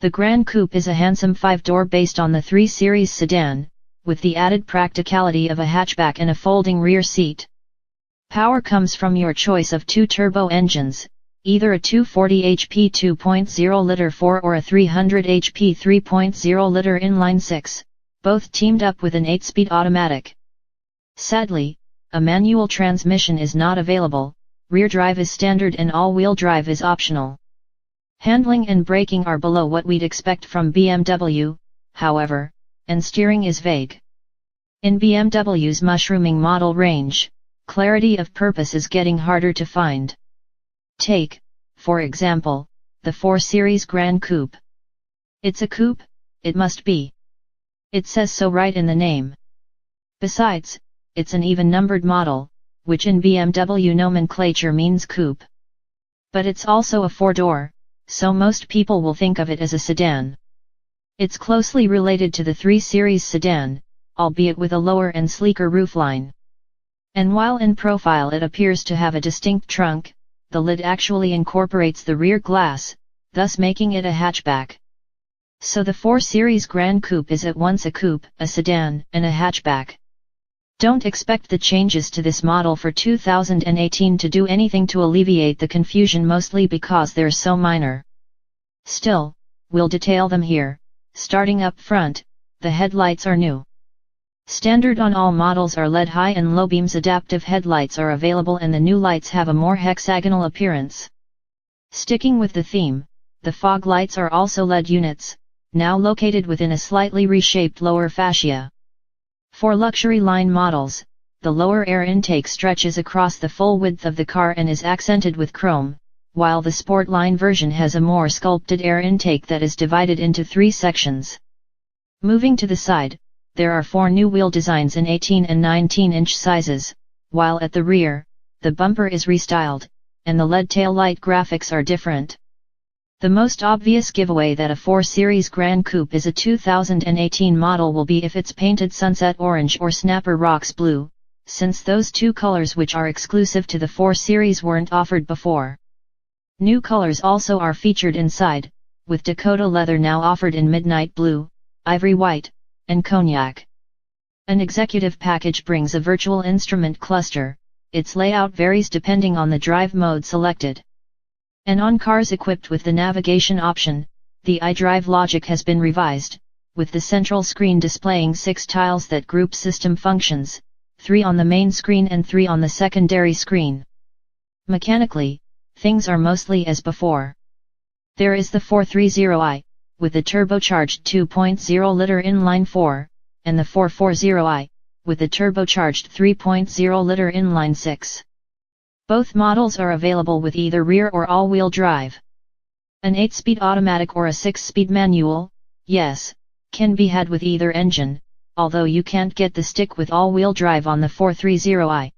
The Gran Coupe is a handsome 5-door based on the 3 Series sedan, with the added practicality of a hatchback and a folding rear seat. Power comes from your choice of 2 turbo engines, either a 240 HP 2.0-liter 4 or a 300 HP 3.0-liter inline-6, both teamed up with an 8-speed automatic. Sadly, a manual transmission is not available, rear drive is standard and all-wheel drive is optional. Handling and braking are below what we'd expect from BMW, however, and steering is vague. In BMW's mushrooming model range, clarity of purpose is getting harder to find. Take, for example, the 4 Series Gran Coupe. It's a coupe, it must be. It says so right in the name. Besides, it's an even-numbered model, which in BMW nomenclature means coupe. But it's also a 4-door, so most people will think of it as a sedan. It's closely related to the 3 Series sedan, albeit with a lower and sleeker roofline. And while in profile it appears to have a distinct trunk, the lid actually incorporates the rear glass, thus making it a hatchback. So the 4 Series Gran Coupe is at once a coupe, a sedan, and a hatchback. Don't expect the changes to this model for 2018 to do anything to alleviate the confusion, mostly because they're so minor. Still, we'll detail them here. Starting up front, the headlights are new. Standard on all models are LED high and low beams. Adaptive headlights are available and the new lights have a more hexagonal appearance. Sticking with the theme, the fog lights are also LED units, now located within a slightly reshaped lower fascia. For luxury line models, the lower air intake stretches across the full width of the car and is accented with chrome, while the sport line version has a more sculpted air intake that is divided into 3 sections. Moving to the side, there are 4 new wheel designs in 18 and 19-inch sizes, while at the rear, the bumper is restyled, and the LED tail light graphics are different. The most obvious giveaway that a 4 Series Gran Coupe is a 2018 model will be if it's painted sunset orange or snapper rocks blue, since those 2 colors which are exclusive to the 4 Series weren't offered before. New colors also are featured inside, with Dakota leather now offered in midnight blue, ivory white, and cognac. An executive package brings a virtual instrument cluster, its layout varies depending on the drive mode selected. And on cars equipped with the navigation option, the iDrive logic has been revised, with the central screen displaying 6 tiles that group system functions, 3 on the main screen and 3 on the secondary screen. Mechanically, things are mostly as before. There is the 430i, with the turbocharged 2.0-liter inline-4, and the 440i, with the turbocharged 3.0-liter inline-6. Both models are available with either rear or all-wheel drive. An 8-speed automatic or a 6-speed manual, yes, can be had with either engine, although you can't get the stick with all-wheel drive on the 430i.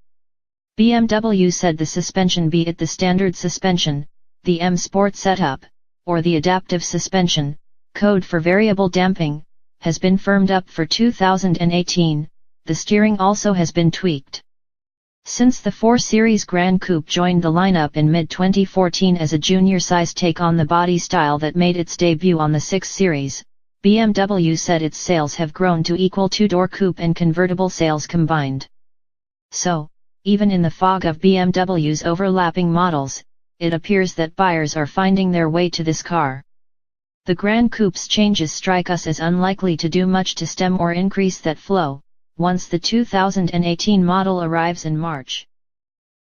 BMW said the suspension, be it the standard suspension, the M Sport setup, or the adaptive suspension, code for variable damping, has been firmed up for 2018, the steering also has been tweaked. Since the 4 Series Gran Coupe joined the lineup in mid-2014 as a junior-sized take on the body style that made its debut on the 6 Series, BMW said its sales have grown to equal 2-door coupe and convertible sales combined. So, even in the fog of BMW's overlapping models, it appears that buyers are finding their way to this car. The Gran Coupe's changes strike us as unlikely to do much to stem or increase that flow, once the 2018 model arrives in March.